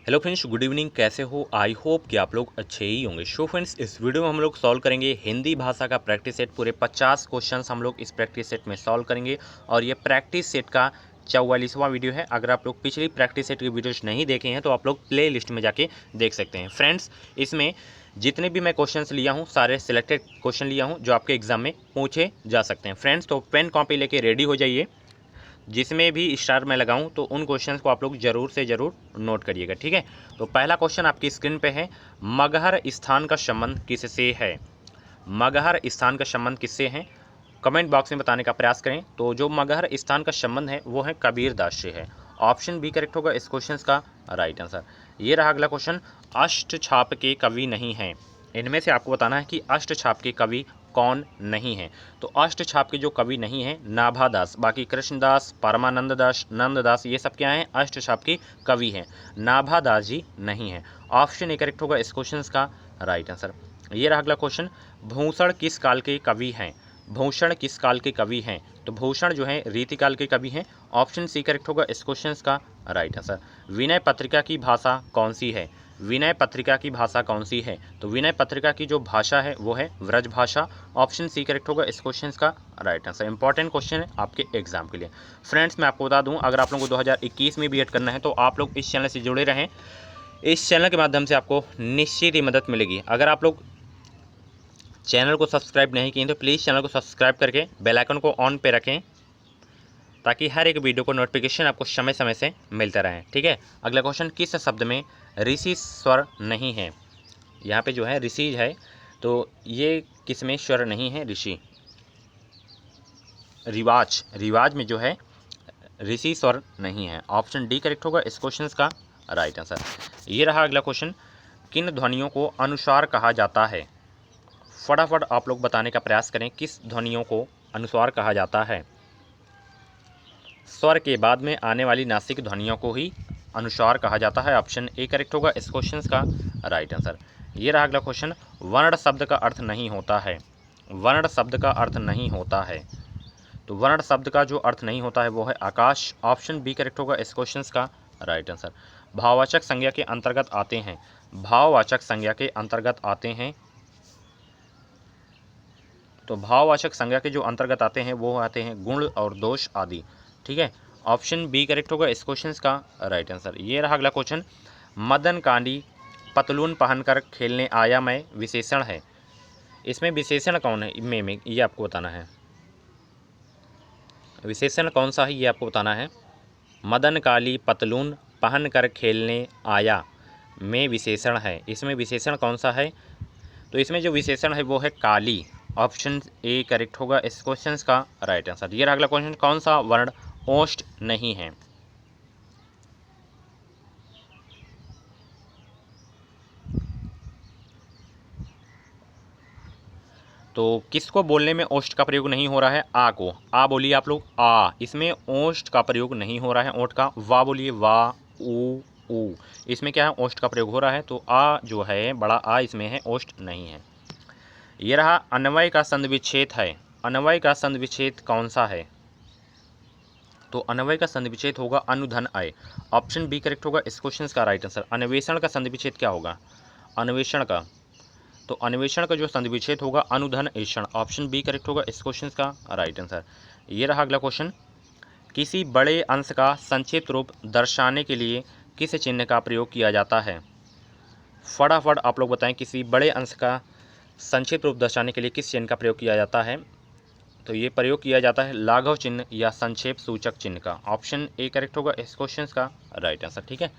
Hello friends, good evening. कैसे हो? I hope कि आप लोग अच्छे ही होंगे। सो फ्रेंड्स, इस वीडियो में हम लोग सॉल्व करेंगे हिंदी भाषा का प्रैक्टिस सेट। पूरे 50 क्वेश्चंस हम लोग इस प्रैक्टिस सेट में सॉल्व करेंगे और ये प्रैक्टिस सेट का 44वां वीडियो है। अगर आप लोग पिछली प्रैक्टिस सेट की वीडियोज नहीं देखे हैं तो आप लोग प्ले लिस्ट में जाके देख सकते हैं। फ्रेंड्स, इसमें जितने भी मैं क्वेश्चंस लिया हूँ सारे सिलेक्टेड क्वेश्चन लिया हूँ जो आपके एग्जाम में पूछे जा सकते हैं। फ्रेंड्स, तो पेन कॉपी लेके रेडी हो जाइए। जिसमें भी स्टार मैं लगाऊं तो उन क्वेश्चंस को आप लोग ज़रूर से ज़रूर नोट करिएगा, ठीक है। तो पहला क्वेश्चन आपकी स्क्रीन पे है, मगहर स्थान का संबंध किससे है? मगहर स्थान का संबंध किससे है? कमेंट बॉक्स में बताने का प्रयास करें। तो जो मगहर स्थान का संबंध है वो है कबीर दास से है। ऑप्शन बी करेक्ट होगा इस क्वेश्चन का राइट आंसर। ये रहा अगला क्वेश्चन, अष्टछाप के कवि नहीं हैं। इनमें से आपको बताना है कि अष्टछाप के कवि कौन नहीं है। तो अष्टछाप के जो कवि नहीं हैं, नाभादास, बाकी कृष्णदास, परमानंद दास, नंददास, ये सब क्या हैं? अष्टछाप के कवि हैं। नाभादास जी नहीं है। ऑप्शन ए करेक्ट होगा इस क्वेश्चन का राइट आंसर। ये रहा अगला क्वेश्चन, भूषण किस काल के कवि हैं? भूषण किस काल के कवि हैं? तो भूषण जो है रीतिकाल के कवि हैं। ऑप्शन सी करेक्ट होगा इस क्वेश्चन का राइट आंसर। विनय पत्रिका की भाषा कौन सी है? विनय पत्रिका की भाषा कौन सी है? तो विनय पत्रिका की जो भाषा है वो है व्रज भाषा। ऑप्शन सी करेक्ट होगा इस क्वेश्चन का राइट आंसर। इंपॉर्टेंट क्वेश्चन है आपके एग्जाम के लिए। फ्रेंड्स, मैं आपको बता दूं, अगर आप लोगों को 2021 में बीएड करना है तो आप लोग इस चैनल से जुड़े रहें। इस चैनल के माध्यम से आपको निश्चित ही मदद मिलेगी। अगर आप लोग चैनल को सब्सक्राइब नहीं किए तो प्लीज़ चैनल को सब्सक्राइब करके बेल आइकन को ऑन पे रखें ताकि हर एक वीडियो को नोटिफिकेशन आपको समय समय से मिलता रहे, ठीक है। अगला क्वेश्चन, किस शब्द में ऋषि स्वर नहीं है? यहाँ पे जो है ऋषि है, तो ये किस में स्वर नहीं है? ऋषि, रिवाज, रिवाज में जो है ऋषि स्वर नहीं है। ऑप्शन डी करेक्ट होगा इस क्वेश्चन का राइट आंसर। ये रहा अगला क्वेश्चन, किन ध्वनियों को अनुस्वार कहा जाता है? फटाफट आप लोग बताने का प्रयास करें, किस ध्वनियों को अनुस्वार कहा जाता है? स्वर के बाद में आने वाली नासिक ध्वनियों को ही अनुस्वार कहा जाता है। ऑप्शन ए करेक्ट होगा इस क्वेश्चन का राइट आंसर। ये रहा अगला क्वेश्चन, वर्ण शब्द का अर्थ नहीं होता है। वर्ण शब्द का अर्थ नहीं होता है। तो वर्ण शब्द का जो अर्थ नहीं होता है वो है आकाश। ऑप्शन बी करेक्ट होगा इस क्वेश्चन का राइट आंसर। भाववाचक संज्ञा के अंतर्गत आते हैं। भाववाचक संज्ञा के अंतर्गत आते हैं। तो भाववाचक संज्ञा के जो अंतर्गत आते हैं वो आते हैं गुण और दोष आदि, ठीक है। ऑप्शन बी करेक्ट होगा इस क्वेश्चन का राइट आंसर। ये रहा अगला क्वेश्चन, मदन कांडी पतलून पहनकर खेलने आया मैं विशेषण है। इसमें विशेषण कौन है? में ये आपको बताना है। विशेषण कौन सा है ये आपको बताना है। मदन काली पतलून पहन कर खेलने आया में विशेषण है। इसमें विशेषण कौन सा है? तो इसमें जो विशेषण है वो है काली। ऑप्शन ए करेक्ट होगा इस क्वेश्चन का राइट आंसर। ये अगला क्वेश्चन, कौन सा वर्ण ओष्ठ नहीं है? तो किसको बोलने में ओष्ठ का प्रयोग नहीं हो रहा है? आ को। आ बोलिए आप लोग, आ। इसमें ओष्ठ का प्रयोग नहीं हो रहा है, ओठ का। वा बोलिए, वा। ऊ। इसमें क्या है? ओष्ठ का प्रयोग हो रहा है। तो आ जो है बड़ा आ इसमें है, ओष्ठ नहीं है। ये रहा, अन्वय का संधिविच्छेद है। अन्वय का संधिविच्छेद कौन सा है? तो अन्वय का संधिविच्छेद होगा अनुधन अय। ऑप्शन बी करेक्ट होगा इस क्वेश्चन का राइट आंसर। अन्वेषण का संधिविच्छेद क्या होगा? अन्वेषण का, तो अन्वेषण का जो संधिविच्छेद होगा अनुधन ऐषण। ऑप्शन बी करेक्ट होगा इस क्वेश्चन का राइट आंसर। ये रहा अगला क्वेश्चन, किसी बड़े अंश का संक्षिप्त रूप दर्शाने के लिए किस चिन्ह का प्रयोग किया जाता है? फटाफट आप लोग बताएं, किसी बड़े अंश का संक्षिप्त रूप दर्शाने के लिए किस चिन्ह का प्रयोग किया जाता है? तो ये प्रयोग किया जाता है लाघव चिन्ह या संक्षेप सूचक चिन्ह का। ऑप्शन ए करेक्ट होगा इस क्वेश्चन का राइट आंसर, ठीक है।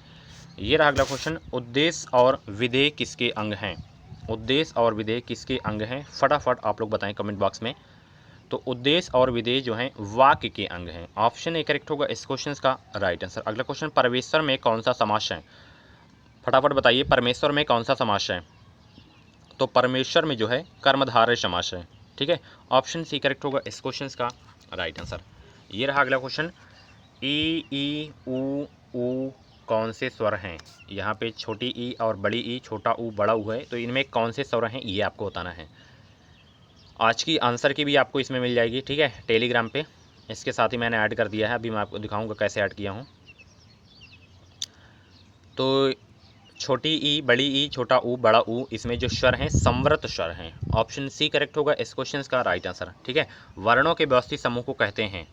ये रहा अगला क्वेश्चन, उद्देश्य और विधेय किसके अंग हैं? उद्देश्य और विधेय किसके अंग हैं? फटाफट आप लोग बताएं कमेंट बॉक्स में। तो उद्देश्य और विधेय जो हैं वाक्य के अंग हैं। ऑप्शन ए करेक्ट होगा इस क्वेश्चन का राइट आंसर। अगला क्वेश्चन, परमेश्वर में कौन सा समास है? फटाफट बताइए, परमेश्वर में कौन सा समास है? तो परमेश्वर में जो है कर्मधारय समास है, ठीक है। ऑप्शन सी करेक्ट होगा इस क्वेश्चन का राइट आंसर। ये रहा अगला क्वेश्चन, ई ऊ कौन से स्वर हैं? यहाँ पे छोटी ई और बड़ी ई, छोटा ऊ बड़ा ऊ है, तो इनमें कौन से स्वर हैं ये आपको बताना है। आज की आंसर की भी आपको इसमें मिल जाएगी, ठीक है, टेलीग्राम पे। इसके साथ ही मैंने ऐड कर दिया है, अभी मैं आपको दिखाऊंगा कैसे ऐड किया हूँ। तो छोटी ई, बड़ी ई, छोटा ऊ, बड़ा ऊ, इसमें जो स्वर हैं संवृत स्वर हैं। ऑप्शन सी करेक्ट होगा इस क्वेश्चन का राइट आंसर। ठीक है, वर्णों के व्यवस्थित समूह को कहते हैं,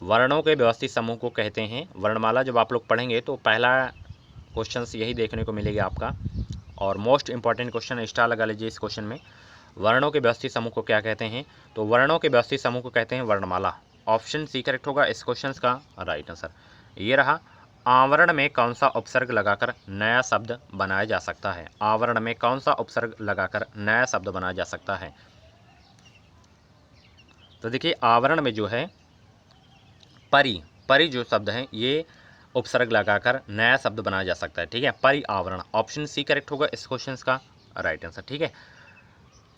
वर्णों के व्यवस्थित समूह को कहते हैं। वर्णमाला जब आप लोग पढ़ेंगे तो पहला क्वेश्चन यही देखने को मिलेगा आपका, और मोस्ट इंपॉर्टेंट क्वेश्चन, स्टार लगा लीजिए इस क्वेश्चन में। वर्णों के व्यवस्थित समूह को क्या कहते हैं? तो वर्णों के व्यवस्थित समूह को कहते हैं वर्णमाला। ऑप्शन सी करेक्ट होगा इस क्वेश्चन का राइट आंसर। ये रहा, आवरण में कौन सा उपसर्ग लगाकर नया शब्द बनाया जा सकता है? आवरण में कौन सा उपसर्ग लगाकर नया शब्द बनाया जा सकता है? तो देखिए, आवरण में जो है परि, परि जो शब्द है ये उपसर्ग लगाकर नया शब्द बनाया जा सकता है। ठीक है, परि आवरण। ऑप्शन सी करेक्ट होगा इस क्वेश्चन का राइट आंसर। ठीक है,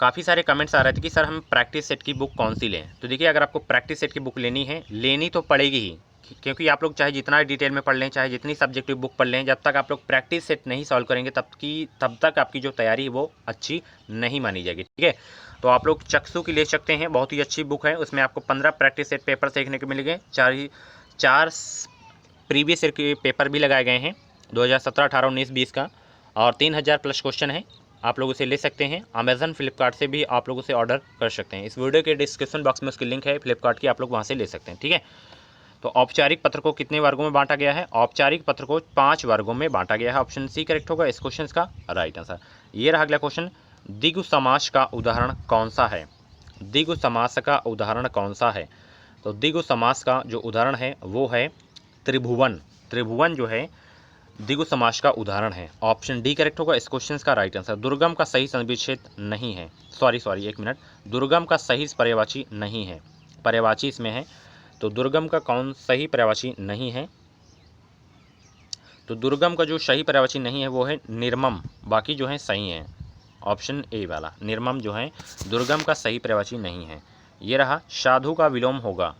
काफ़ी सारे कमेंट्स आ रहे थे कि सर हम प्रैक्टिस सेट की बुक कौन सी लें। तो देखिए, अगर आपको प्रैक्टिस सेट की बुक लेनी है, लेनी तो पड़ेगी ही, क्योंकि आप लोग चाहे जितना डिटेल में पढ़ लें, चाहे जितनी सब्जेक्टिव बुक पढ़ लें, जब तक आप लोग प्रैक्टिस सेट नहीं सॉल्व करेंगे तब तक आपकी जो तैयारी है वो अच्छी नहीं मानी जाएगी। ठीक है, तो आप लोग चक्षु की ले सकते हैं, बहुत ही अच्छी बुक है। उसमें आपको 15 प्रैक्टिस सेट पेपर देखने को मिलेंगे, चार प्रीवियस ईयर के पेपर भी लगाए गए हैं 2017, 18, 19, 20 का, और 3000 प्लस क्वेश्चन है। आप लोग उसे ले सकते हैं। अमेजन, फ्लिपकार्ट से भी आप लोग उसे ऑर्डर कर सकते हैं। इस वीडियो के डिस्क्रिप्शन बॉक्स में उसकी लिंक है फ्लिपकार्ट की, आप लोग वहाँ से ले सकते हैं। ठीक है, तो औपचारिक पत्र को कितने वर्गों में बांटा गया है? औपचारिक पत्र को 5 वर्गों में बांटा गया है। ऑप्शन सी करेक्ट होगा इस क्वेश्चन का राइट आंसर। ये रहा अगला क्वेश्चन, द्विगु समास का उदाहरण कौन सा है? द्विगु समास का उदाहरण कौन सा है? तो द्विगु समास का जो उदाहरण है वो है त्रिभुवन। त्रिभुवन जो है द्विगु समास का उदाहरण है। ऑप्शन डी करेक्ट होगा इस क्वेश्चन का राइट आंसर। दुर्गम का सही संविच्छेद नहीं है, सॉरी 1 मिनट, दुर्गम का सही पर्यायवाची नहीं है, पर्यायवाची इसमें है, तो दुर्गम का कौन सही पर्यायवाची नहीं है? तो दुर्गम का जो सही पर्यायवाची नहीं है वो है निर्मम, बाकी जो है सही है। ऑप्शन ए वाला निर्मम जो है दुर्गम का सही पर्यायवाची नहीं है। ये रहा, साधु का विलोम होगा,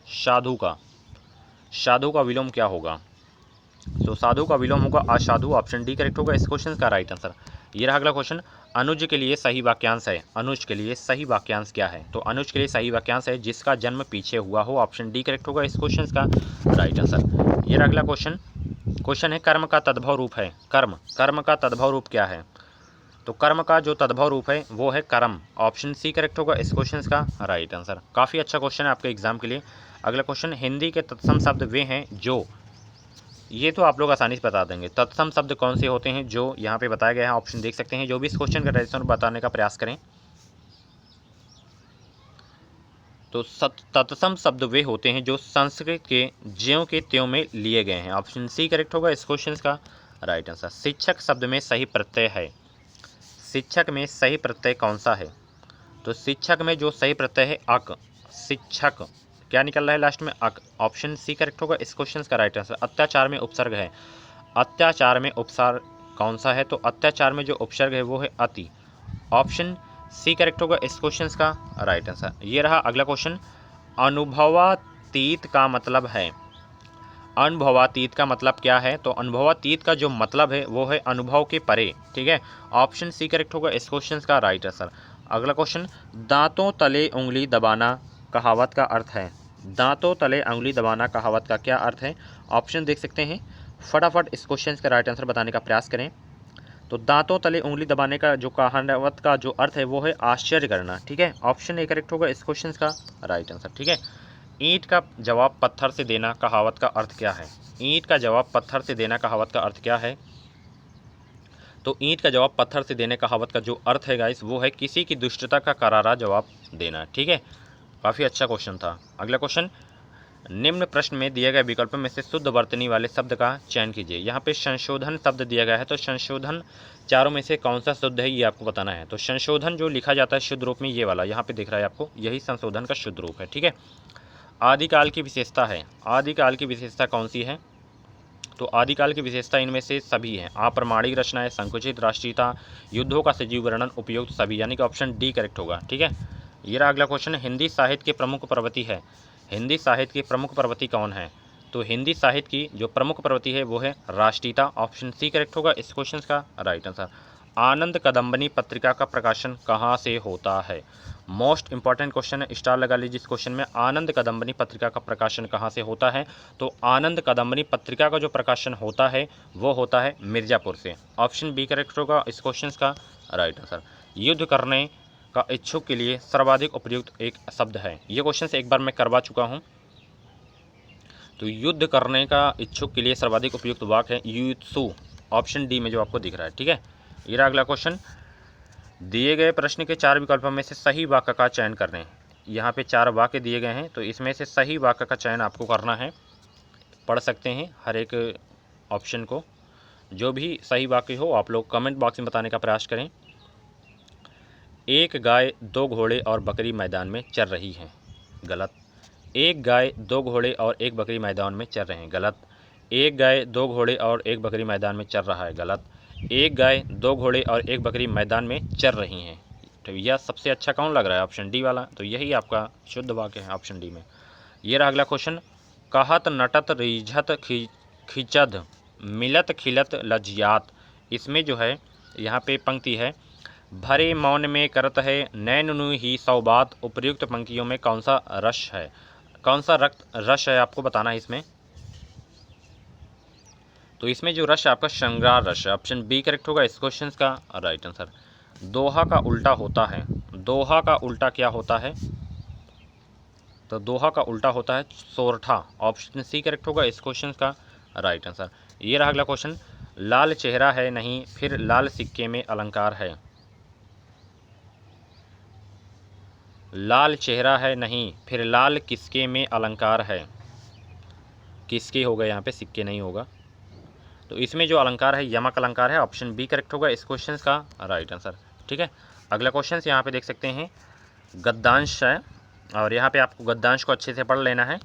साधु का विलोम क्या होगा? तो साधु का विलोम होगा असाधु। ऑप्शन डी करेक्ट होगा इस क्वेश्चन का राइट आंसर। ये रहा अगला क्वेश्चन, अनुज के लिए सही वाक्यांश है। अनुज के लिए सही वाक्यांश क्या है? तो अनुज के लिए सही वाक्यांश है जिसका जन्म पीछे हुआ हो। ऑप्शन डी करेक्ट होगा इस क्वेश्चन का राइट आंसर। ये रहा अगला क्वेश्चन है, कर्म का तद्भव रूप है। कर्म का तद्भव रूप क्या है? तो कर्म का जो तद्भव रूप है वो है कर्म। ऑप्शन सी करेक्ट होगा इस क्वेश्चन का राइट आंसर। काफ़ी अच्छा क्वेश्चन है आपके एग्जाम के लिए। अगला क्वेश्चन, हिंदी के तत्सम शब्द वे हैं जो, ये तो आप लोग आसानी से बता देंगे। तत्सम शब्द कौन से होते हैं जो यहाँ पे बताया गया है? ऑप्शन देख सकते हैं, जो भी इस क्वेश्चन का डायरेक्शन बताने का प्रयास करें। तो तत्सम शब्द वे होते हैं जो संस्कृत के ज्यों के त्यों में लिए गए हैं। ऑप्शन सी करेक्ट होगा इस क्वेश्चन का राइट आंसर। शिक्षक शब्द में सही प्रत्यय है, शिक्षक में सही प्रत्यय कौन सा है? तो शिक्षक में जो सही प्रत्यय है अक, शिक्षक क्या निकल रहा है लास्ट में? अक। ऑप्शन सी करेक्ट होगा इस क्वेश्चन का राइट आंसर। अत्याचार में उपसर्ग है, अत्याचार में उपसर्ग कौन सा है? तो अत्याचार में जो उपसर्ग है वो है अति। ऑप्शन सी करेक्ट होगा इस क्वेश्चन का राइट आंसर। ये रहा अगला क्वेश्चन, अनुभवातीत का मतलब है। अनुभवातीत का मतलब क्या है? तो अनुभवातीत का जो मतलब है वो है अनुभव के परे। ठीक है, ऑप्शन सी करेक्ट होगा इस क्वेश्चन का राइट आंसर। अगला क्वेश्चन, दांतों तले उंगली दबाना कहावत का अर्थ है। दांतों तले उंगली दबाना कहावत का क्या अर्थ है? ऑप्शन देख सकते हैं, फटाफट इस क्वेश्चन का राइट आंसर बताने का प्रयास करें। तो दांतों तले उंगली दबाने का जो कहावत का जो अर्थ है वो है आश्चर्य करना। ठीक है, ऑप्शन ए करेक्ट होगा इस क्वेश्चन का राइट आंसर। ठीक है, ईंट का जवाब पत्थर से देना कहावत का अर्थ क्या है? ईंट का जवाब पत्थर से देना कहावत का अर्थ क्या है? तो ईंट का जवाब पत्थर से देने कहावत का जो अर्थ है गाइस वो है किसी की दुष्टता का करारा जवाब देना। ठीक है, काफ़ी अच्छा क्वेश्चन था। अगला क्वेश्चन, निम्न प्रश्न में दिए गए विकल्पों में से शुद्ध वर्तनी वाले शब्द का चयन कीजिए। यहाँ पे संशोधन शब्द दिया गया है, तो संशोधन चारों में से कौन सा शुद्ध है ये आपको बताना है। तो संशोधन जो लिखा जाता है शुद्ध रूप में, ये वाला यहाँ पे दिख रहा है आपको, यही संशोधन का शुद्ध रूप है। ठीक है, आदिकाल की विशेषता है। आदिकाल की विशेषता कौन सी है? तो आदिकाल की विशेषता इनमें से सभी हैं। अप्रमाणिक रचनाएं, संकुचित राष्ट्रीयता, युद्धों का सजीव वर्णन, उपयुक्त सभी, यानी कि ऑप्शन डी करेक्ट होगा। ठीक है, ये रहा अगला क्वेश्चन, हिंदी साहित्य के प्रमुख प्रवृत्ति है। हिंदी साहित्य की प्रमुख प्रवृत्ति कौन है? तो हिंदी साहित्य की जो प्रमुख प्रवृत्ति है वो है राष्ट्रीयता। ऑप्शन सी करेक्ट होगा इस क्वेश्चन का राइट आंसर। आनंद कदम्बनी पत्रिका का प्रकाशन कहाँ से होता है? मोस्ट इंपॉर्टेंट क्वेश्चन है, स्टार लगा लीजिए इस क्वेश्चन में। आनंद कदम्बनी पत्रिका का प्रकाशन कहाँ से होता है? तो आनंद कदम्बनी पत्रिका का जो प्रकाशन होता है वो होता है मिर्ज़ापुर से। ऑप्शन बी करेक्ट होगा इस क्वेश्चन का राइट आंसर। युद्ध करने का इच्छुक के लिए सर्वाधिक उपयुक्त एक शब्द है। ये क्वेश्चन एक बार मैं करवा चुका हूँ। तो युद्ध करने का इच्छुक के लिए सर्वाधिक उपयुक्त वाक्य है युत्सु, ऑप्शन डी में जो आपको दिख रहा है। ठीक है, ये रहा अगला क्वेश्चन। दिए गए प्रश्न के 4 विकल्पों में से सही वाक्य का चयन करें। यहाँ पे 4 वाक्य दिए गए हैं, तो इसमें से सही वाक्य का चयन आपको करना है। पढ़ सकते हैं हर एक ऑप्शन को, जो भी सही वाक्य हो आप लोग कमेंट बॉक्स में बताने का प्रयास करें। एक गाय, 2 घोड़े और बकरी मैदान में चर रही हैं, गलत। एक गाय, 2 घोड़े और 1 बकरी मैदान में चर रहे हैं, गलत। एक गाय, 2 घोड़े और 1 बकरी मैदान में चर रहा है, गलत। एक गाय, 2 घोड़े और 1 बकरी मैदान में चर रही हैं। तो यह सबसे अच्छा कौन लग रहा है? ऑप्शन डी वाला। तो यही आपका शुद्ध वाक्य है ऑप्शन डी में। ये रहा अगला क्वेश्चन। कहत नटत रिझत खिचद मिलत खिलत लज्जात। इसमें जो है यहाँ पे पंक्ति है, भरे मौन में करत है नैननु ही सौ बात। उपर्युक्त पंक्तियों में कौन सा रस है, कौन सा रक्त रस है आपको बताना है इसमें। तो इसमें जो रस है आपका श्रृंगार रस है, ऑप्शन बी करेक्ट होगा इस क्वेश्चन का राइट आंसर। दोहा का उल्टा होता है, दोहा का उल्टा क्या होता है? तो दोहा का उल्टा होता है सोरठा, ऑप्शन सी करेक्ट होगा इस क्वेश्चन का राइट आंसर। ये रहा अगला क्वेश्चन। लाल चेहरा है नहीं, फिर लाल सिक्के में अलंकार है। लाल चेहरा है नहीं, फिर लाल किसके में अलंकार है? किसके होगा यहाँ पे, सिक्के नहीं होगा। तो इसमें जो अलंकार है यमक अलंकार है, ऑप्शन बी करेक्ट होगा इस क्वेश्चन का राइट आंसर। ठीक है, अगला क्वेश्चन यहाँ पे देख सकते हैं गद्यांश है, और यहाँ पे आपको गद्यांश को अच्छे से पढ़ लेना है।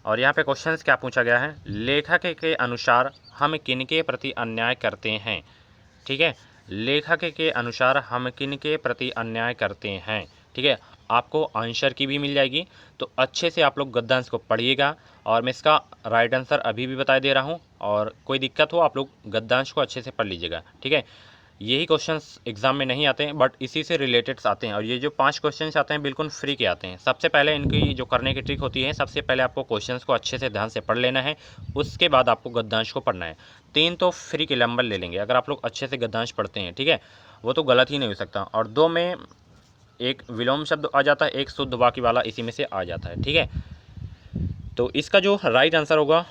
और यहाँ पे क्वेश्चंस क्या पूछा गया है, लेखक के अनुसार हम किनके प्रति अन्याय करते हैं। ठीक है, लेखक के अनुसार हम किनके प्रति अन्याय करते हैं। ठीक है, आपको आंसर की भी मिल जाएगी, तो अच्छे से आप लोग गद्यांश को पढ़िएगा। और मैं इसका राइट आंसर अभी भी बता दे रहा हूँ, और कोई दिक्कत हो आप लोग गद्यांश को अच्छे से पढ़ लीजिएगा। ठीक है, यही क्वेश्चंस एग्जाम में नहीं आते हैं, बट इसी से रिलेटेड आते हैं। और ये जो 5 क्वेश्चंस आते हैं बिल्कुल फ्री के आते हैं। सबसे पहले इनकी जो करने की ट्रिक होती है, सबसे पहले आपको क्वेश्चंस को अच्छे से ध्यान से पढ़ लेना है, उसके बाद आपको गद्यांश को पढ़ना है। 3 तो फ्री के नंबर ले लेंगे अगर आप लोग अच्छे से गद्यांश पढ़ते हैं। ठीक है, वो तो गलत ही नहीं हो सकता। और 2 में एक विलोम शब्द आ जाता है, एक शुद्ध वाक्य वाला इसी में से आ जाता है। ठीक है, तो इसका जो राइट आंसर होगा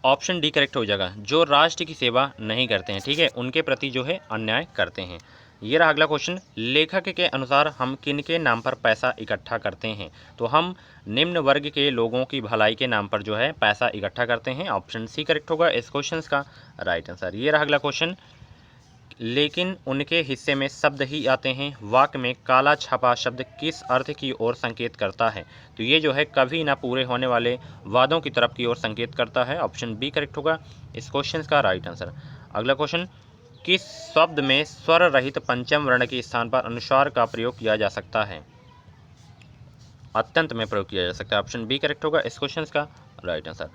ऑप्शन डी करेक्ट हो जाएगा। जो राष्ट्र की सेवा नहीं करते हैं, ठीक है, उनके प्रति जो है अन्याय करते हैं। ये रहा अगला क्वेश्चन। लेखक के अनुसार हम किनके नाम पर पैसा इकट्ठा करते हैं? तो हम निम्न वर्ग के लोगों की भलाई के नाम पर जो है पैसा इकट्ठा करते हैं, ऑप्शन सी करेक्ट होगा इस क्वेश्चन का राइट आंसर। ये रहा अगला क्वेश्चन। लेकिन उनके हिस्से में शब्द ही आते हैं, वाक्य में काला छपा शब्द किस अर्थ की ओर संकेत करता है? तो ये जो है कभी ना पूरे होने वाले वादों की तरफ की ओर संकेत करता है, ऑप्शन बी करेक्ट होगा इस क्वेश्चन का राइट आंसर। अगला क्वेश्चन। किस शब्द में स्वर रहित पंचम वर्ण के स्थान पर अनुस्वार का प्रयोग किया जा सकता है? अत्यंत में प्रयोग किया जा सकता है, ऑप्शन बी करेक्ट होगा इस क्वेश्चन का राइट आंसर।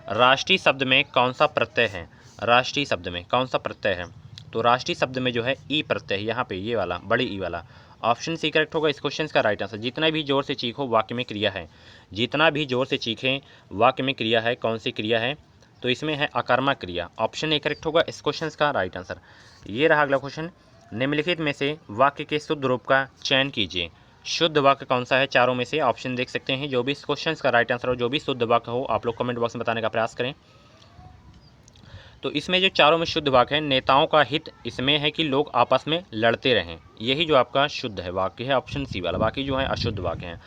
राष्ट्रीय शब्द में कौन सा प्रत्यय है? राष्ट्रीय शब्द में कौन सा प्रत्यय है? तो राष्ट्रीय शब्द में जो है ई प्रत्यय है, यहाँ पे ये वाला बड़ी ई वाला, ऑप्शन सी करेक्ट होगा इस क्वेश्चन का राइट आंसर। जितना भी जोर से चीखो वाक्य में क्रिया है, जितना भी जोर से चीखें वाक्य में क्रिया है, कौन सी क्रिया है? तो इसमें है अकर्मक क्रिया, ऑप्शन ए करेक्ट होगा इस क्वेश्चन का राइट आंसर। ये रहा अगला क्वेश्चन। निम्नलिखित में से वाक्य के शुद्ध रूप का चयन कीजिए। शुद्ध वाक्य कौन सा है चारों में से? ऑप्शन देख सकते हैं, जो भी इस क्वेश्चन का राइट आंसर हो, जो भी शुद्ध वाक्य हो आप लोग कमेंट बॉक्स में बताने का प्रयास करें। तो इसमें जो चारों में शुद्ध वाक्य है, नेताओं का हित इसमें है कि लोग आपस में लड़ते रहें, यही जो आपका शुद्ध है वाक्य है, ऑप्शन सी वाला। बाकी जो है अशुद्ध वाक्य हैं।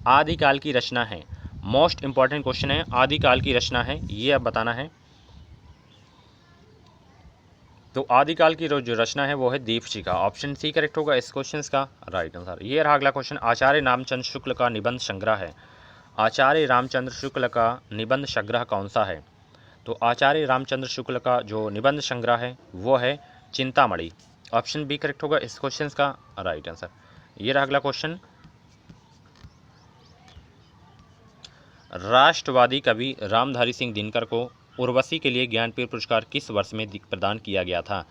आदिकाल की रचना है, मोस्ट इंपॉर्टेंट क्वेश्चन है, आदिकाल की रचना है ये अब बताना है। तो आदिकाल की जो रचना है वो है दीपशिखा, ऑप्शन सी करेक्ट होगा इस क्वेश्चन का राइट आंसर। ये रहा अगला क्वेश्चन। आचार्य रामचंद्र शुक्ल का निबंध संग्रह है, आचार्य रामचंद्र शुक्ल का निबंध संग्रह कौन सा है? तो आचार्य रामचंद्र शुक्ल का जो निबंध संग्रह है वो है चिंतामणि, ऑप्शन बी करेक्ट होगा इस क्वेश्चन का राइट आंसर। ये रहा अगला क्वेश्चन। राष्ट्रवादी कवि रामधारी सिंह दिनकर को उर्वशी के लिए ज्ञानपीठ पुरस्कार किस वर्ष में प्रदान किया गया था?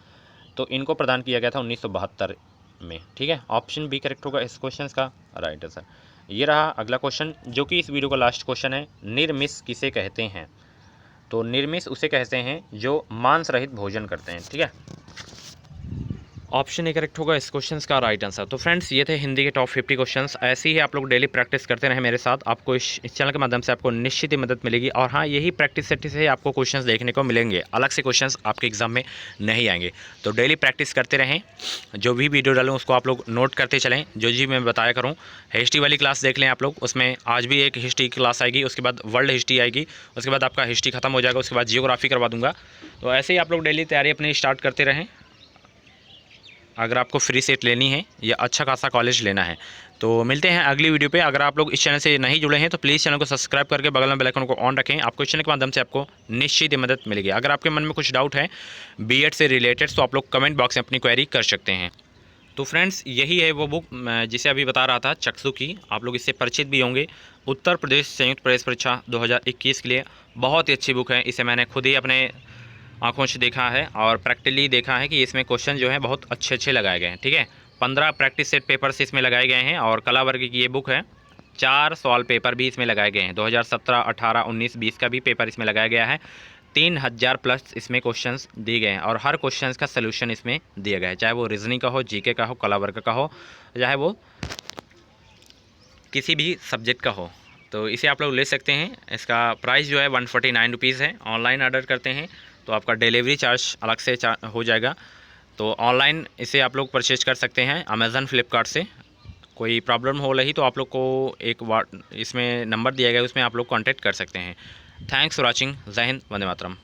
तो इनको प्रदान किया गया था 1972 में। ठीक है, ऑप्शन बी करेक्ट होगा इस क्वेश्चन का राइट आंसर। ये रहा अगला क्वेश्चन जो कि इस वीडियो का लास्ट क्वेश्चन है। निर्मिष किसे कहते हैं? तो निर्मिष उसे कहते हैं जो मांस रहित भोजन करते हैं। ठीक है, ऑप्शन ए करेक्ट होगा इस क्वेश्चन का राइट आंसर। तो फ्रेंड्स ये थे हिंदी के टॉप 50 क्वेश्चंस। ऐसे ही आप लोग डेली प्रैक्टिस करते रहें मेरे साथ, आपको इस चैनल के माध्यम से आपको निश्चित ही मदद मिलेगी। और हाँ, यही प्रैक्टिस सेट से आपको क्वेश्चंस देखने को मिलेंगे, अलग से क्वेश्चंस आपके एग्जाम में नहीं आएंगे। तो डेली प्रैक्टिस करते रहें, जो भी वीडियो डालूँ उसको आप लोग नोट करते चलें, जो जी मैं बताया करूँ। हिस्ट्री वाली क्लास देख लें आप लोग, उसमें आज भी एक हिस्ट्री क्लास आएगी, उसके बाद वर्ल्ड हिस्ट्री आएगी, उसके बाद आपका हिस्ट्री खत्म हो जाएगा, उसके बाद जियोग्राफी करवा दूँगा। तो ऐसे ही आप लोग डेली तैयारी अपनी स्टार्ट करते रहें। अगर आपको फ्री सीट लेनी है या अच्छा खासा कॉलेज लेना है तो मिलते हैं अगली वीडियो पे। अगर आप लोग इस चैनल से नहीं जुड़े हैं तो प्लीज़ चैनल को सब्सक्राइब करके बगल में बेल आइकन को ऑन रखें। आपको इस चैनल के माध्यम से आपको निश्चित ही मदद मिलेगी। अगर आपके मन में कुछ डाउट है बीएड से रिलेटेड तो आप लोग कमेंट बॉक्स में अपनी क्वेरी कर सकते हैं। तो फ्रेंड्स यही है वो बुक जिसे अभी बता रहा था, चक्षु की। आप लोग इससे परिचित भी होंगे। उत्तर प्रदेश संयुक्त प्रवेश परीक्षा 2021 के लिए बहुत ही अच्छी बुक है। इसे मैंने खुद ही अपने आँखों से देखा है और प्रैक्टिकली देखा है कि इसमें क्वेश्चन जो है बहुत अच्छे अच्छे लगाए गए हैं। ठीक है, 15 प्रैक्टिस सेट पेपर्स इसमें लगाए गए हैं और कला वर्ग की ये बुक है। 4 सवाल पेपर भी इसमें लगाए गए हैं। 2017, 18, 19, 20 का भी पेपर इसमें लगाया गया है। 3000 प्लस इसमें क्वेश्चंस दिए गए हैं और हर क्वेश्चंस का सलूशन इसमें दिया गया है, चाहे वो रीजनिंग का हो, जीके का हो, कला वर्ग का हो, चाहे वो किसी भी सब्जेक्ट का हो। तो इसे आप लोग ले सकते हैं। इसका प्राइस जो है 149 रुपीज़ है। ऑनलाइन ऑर्डर करते हैं तो आपका डिलीवरी चार्ज अलग से हो जाएगा। तो ऑनलाइन इसे आप लोग परचेज कर सकते हैं अमेज़न, फ्लिपकार्ट से। कोई प्रॉब्लम हो रही तो आप लोग को एक इसमें नंबर दिया गया है, उसमें आप लोग कांटेक्ट कर सकते हैं। Thanks for watching. जय हिंद, वंदे मातरम।